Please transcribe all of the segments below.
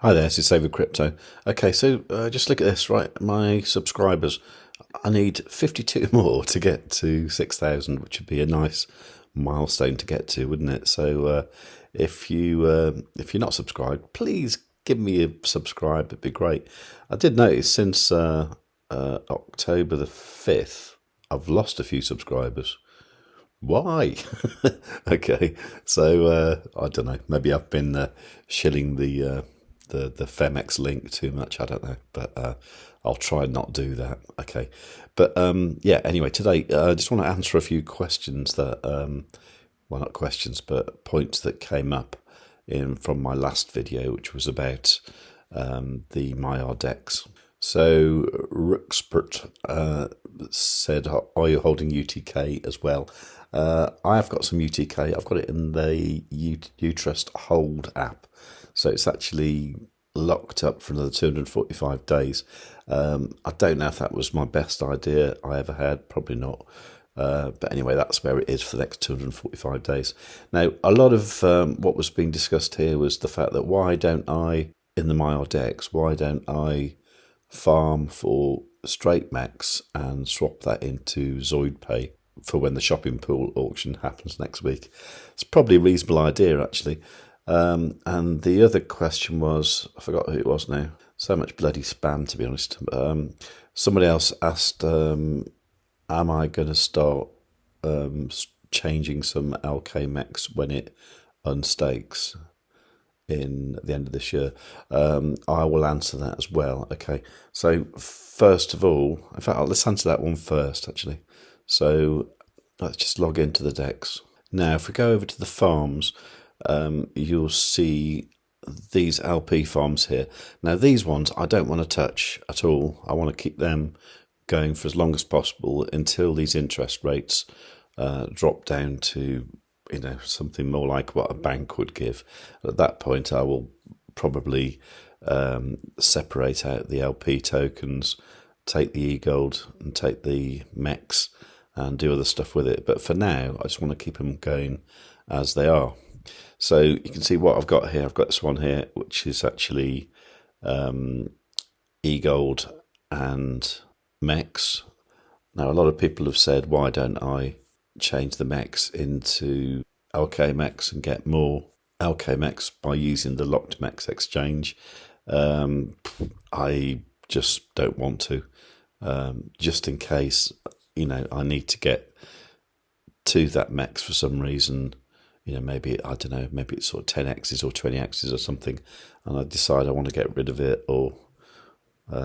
Hi there, this is savewith.crypto. Okay, so just look at this, right? My subscribers, I need 52 more to get to 6,000, which would be a nice milestone to get to, wouldn't it? So if you're not subscribed, please give me a subscribe. It'd be great. I did notice since October the 5th, I've lost a few subscribers. Why? Okay, so I don't know. Maybe I've been shilling the Phemex link too much. I don't know, but I'll try and not do that. Okay, but yeah. Anyway, today I just want to answer a few questions that, well, not questions, but points that came up in from my last video, which was about the Maiar DEX. So Rookspert said, "Are you holding UTK as well?" I have got some UTK. I've got it in the Utrust Hold app, so it's actually locked up for another 245 days. I don't know if that was my best idea I ever had. Probably not. But anyway, that's where it is for the next 245 days. Now, a lot of what was being discussed here was the fact that why don't I, in the Maiar DEX, why don't I farm for straight MEX and swap that into ZoidPay for when the shopping pool auction happens next week? It's probably a reasonable idea, actually. And the other question was, I forgot who it was now. So much bloody spam, to be honest. Somebody else asked, am I going to start changing some LKMEX when it unstakes in the end of this year? I will answer that as well. Okay, so first of all, in fact, let's answer that one first, actually. So let's just log into the DEX. Now, if we go over to the farms, you'll see these LP farms here. Now, these ones I don't want to touch at all. I want to keep them going for as long as possible until these interest rates drop down to, you know, something more like what a bank would give. At that point, I will probably separate out the LP tokens, take the eGold and take the MEX and do other stuff with it. But for now, I just want to keep them going as they are. So you can see what I've got here. I've got this one here, which is actually eGold and MEX. Now, a lot of people have said, why don't I change the MEX into LKMEX and get more LKMEX by using the locked MEX exchange? I just don't want to. Just in case, you know, I need to get to that MEX for some reason. You know, maybe, I don't know, maybe it's sort of 10x's or 20x's or something, and I decide I want to get rid of it or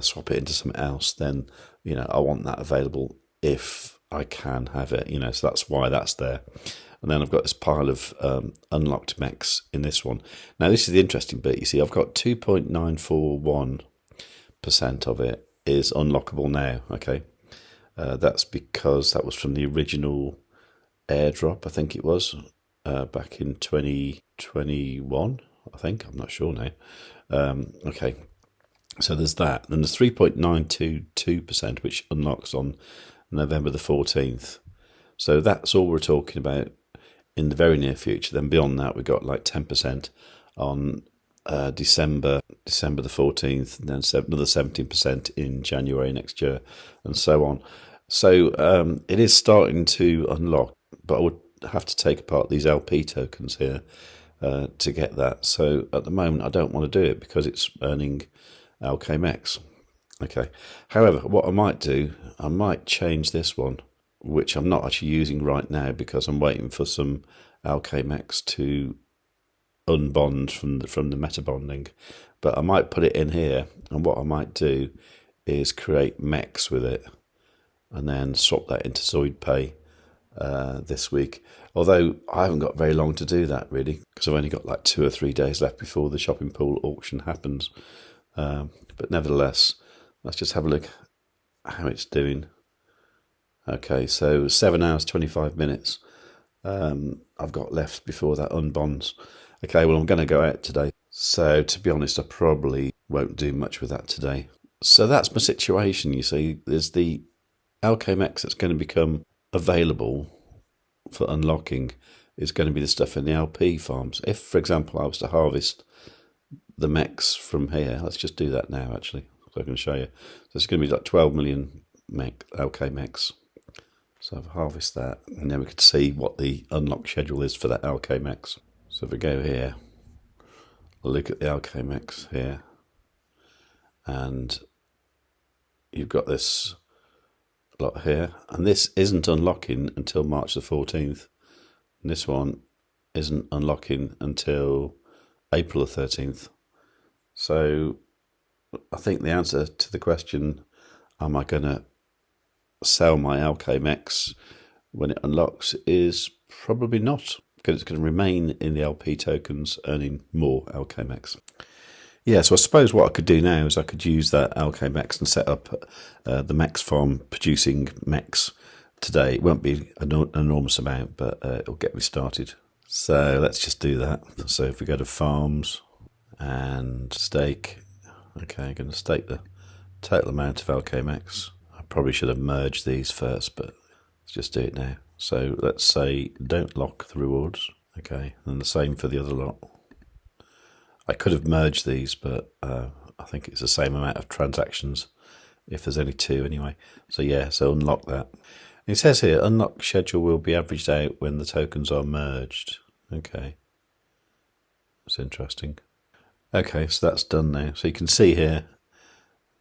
swap it into something else, then, you know, I want that available if I can have it, you know, so that's why that's there. And then I've got this pile of unlocked MEX in this one. Now, this is the interesting bit. You see, I've got 2.941% of it is unlockable now, okay? That's because that was from the original airdrop, I think it was, back in 2021, I think. I'm not sure now. Okay, so there's that. Then there's 3.922%, which unlocks on November the 14th. So that's all we're talking about in the very near future. Then beyond that, we've got like 10% on December the 14th, and then another 17% in January next year, and so on. So it is starting to unlock, but I would have to take apart these LP tokens here to get that. So at the moment, I don't want to do it because it's earning LKMEX. Okay. However, what I might do, I might change this one, which I'm not actually using right now because I'm waiting for some LKMEX to unbond from the meta bonding. But I might put it in here, and what I might do is create MEX with it and then swap that into ZoidPay this week. Although I haven't got very long to do that, really, because I've only got like 2 or 3 days left before the shopping pool auction happens. But nevertheless, let's just have a look how it's doing. Okay, so 7 hours, 25 minutes I've got left before that unbonds. Okay, well, I'm going to go out today. So to be honest, I probably won't do much with that today. So that's my situation, you see. There's the LKMEX that's going to become available for unlocking is going to be the stuff in the LP farms. If, for example, I was to harvest the MEX from here. Let's just do that now, actually, so I can show you. So it's going to be like 12 million LKMEX. So I've harvest that, and then we could see what the unlock schedule is for that LKMEX. So if we go here, look at the LKMEX here, and you've got this lot here, and this isn't unlocking until March the 14th. And this one isn't unlocking until April the 13th. So I think the answer to the question, am I going to sell my LKMEX when it unlocks, is probably not, because it's going to remain in the LP tokens earning more LKMEX. Yeah, so I suppose what I could do now is I could use that LKMEX and set up the MEX farm producing MEX today. It won't be an enormous amount, but it'll get me started. So let's just do that. So if we go to farms and stake, okay, I'm going to stake the total amount of LKMEX. I probably should have merged these first, but let's just do it now. So let's say don't lock the rewards, okay, and the same for the other lot. I could have merged these, but I think it's the same amount of transactions if there's only two anyway. So yeah, so unlock that. It says here, unlock schedule will be averaged out when the tokens are merged. Okay, that's interesting. Okay, so that's done now. So you can see here,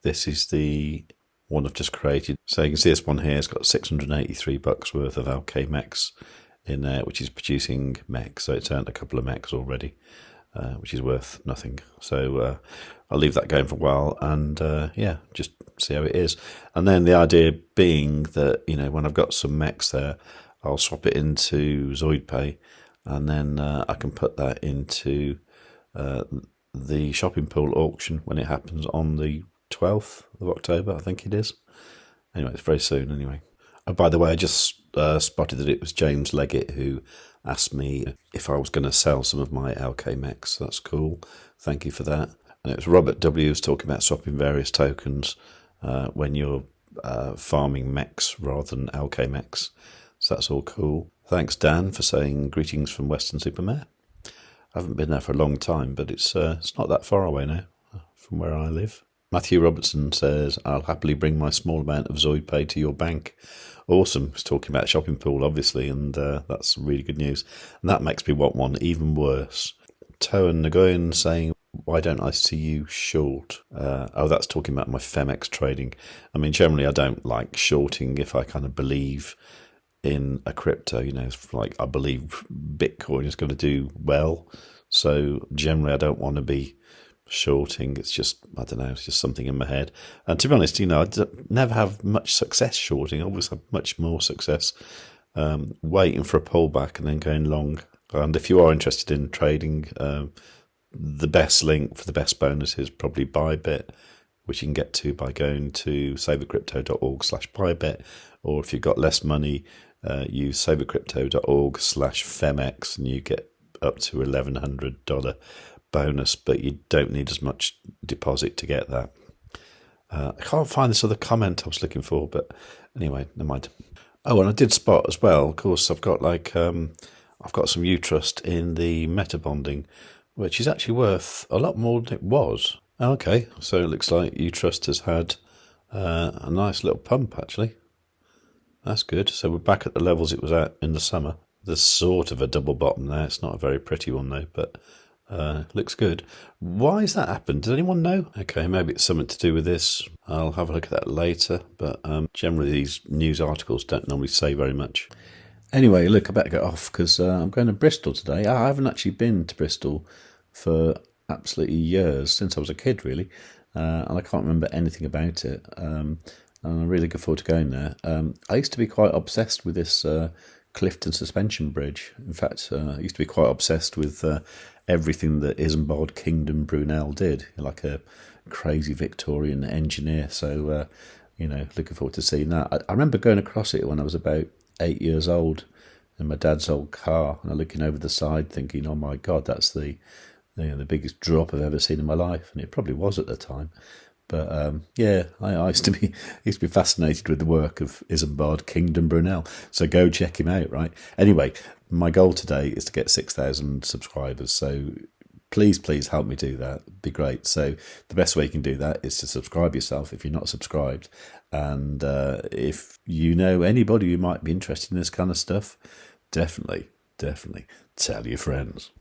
this is the one I've just created. So you can see this one here has got $683 worth of LKMEX in there, which is producing MEX. So it's earned a couple of MEX already. Which is worth nothing. So I'll leave that going for a while, and yeah, just see how it is. And then the idea being that, you know, when I've got some MEX there, I'll swap it into ZoidPay, and then I can put that into the shopping pool auction when it happens on the 12th of October, I think it is. Anyway, it's very soon anyway. Oh, by the way, I just spotted that it was James Leggett who asked me if I was going to sell some of my LKMEX. That's cool. Thank you for that. And it was Robert W. who's talking about swapping various tokens when you're farming MEX rather than LKMEX. So that's all cool. Thanks, Dan, for saying greetings from Weston-super-Mare. I haven't been there for a long time, but it's not that far away now from where I live. Matthew Robertson says, I'll happily bring my small amount of ZoidPay to your bank. Awesome. He's talking about shopping pool, obviously, and that's really good news. And that makes me want one even worse. Toan Nagoyan saying, why don't I see you short? Oh, that's talking about my Phemex trading. I mean, generally, I don't like shorting if I kind of believe in a crypto. You know, it's like I believe Bitcoin is going to do well. So generally, I don't want to be shorting. It's just, I don't know, it's just something in my head. And to be honest, you know, I never have much success shorting. I always have much more success waiting for a pullback and then going long. And if you are interested in trading, the best link for the best bonus is probably ByBit, which you can get to by going to savewith.crypto.org/ByBit, or if you've got less money, use savewith.crypto.org/Phemex, and you get up to $1,100 bonus, but you don't need as much deposit to get that. I can't find this other comment I was looking for, but anyway, never mind. Oh, and I did spot as well, of course, I've got I've got some U-Trust in the meta bonding, which is actually worth a lot more than it was. Okay, so it looks like U-Trust has had a nice little pump, actually. That's good. So we're back at the levels it was at in the summer. There's sort of a double bottom there. It's not a very pretty one, though, but looks good. Why has that happened? Does anyone know? Okay, maybe it's something to do with this. I'll have a look at that later, but generally these news articles don't normally say very much. Anyway, look, I better get off because I'm going to Bristol today. I haven't actually been to Bristol for absolutely years, since I was a kid, really, and I can't remember anything about it, and I'm really looking forward to going there. I used to be quite obsessed with this Clifton suspension bridge. In fact, I used to be quite obsessed with everything that Isambard Kingdom Brunel did, like a crazy Victorian engineer. So, you know, looking forward to seeing that. I remember going across it when I was about 8 years old in my dad's old car, and I'm looking over the side thinking, oh my God, that's the biggest drop I've ever seen in my life. And it probably was at the time. But yeah, I used to be fascinated with the work of Isambard Kingdom Brunel. So go check him out, right? Anyway, my goal today is to get 6,000 subscribers. So please help me do that. It'd be great. So the best way you can do that is to subscribe yourself if you're not subscribed. And if you know anybody who might be interested in this kind of stuff, definitely tell your friends.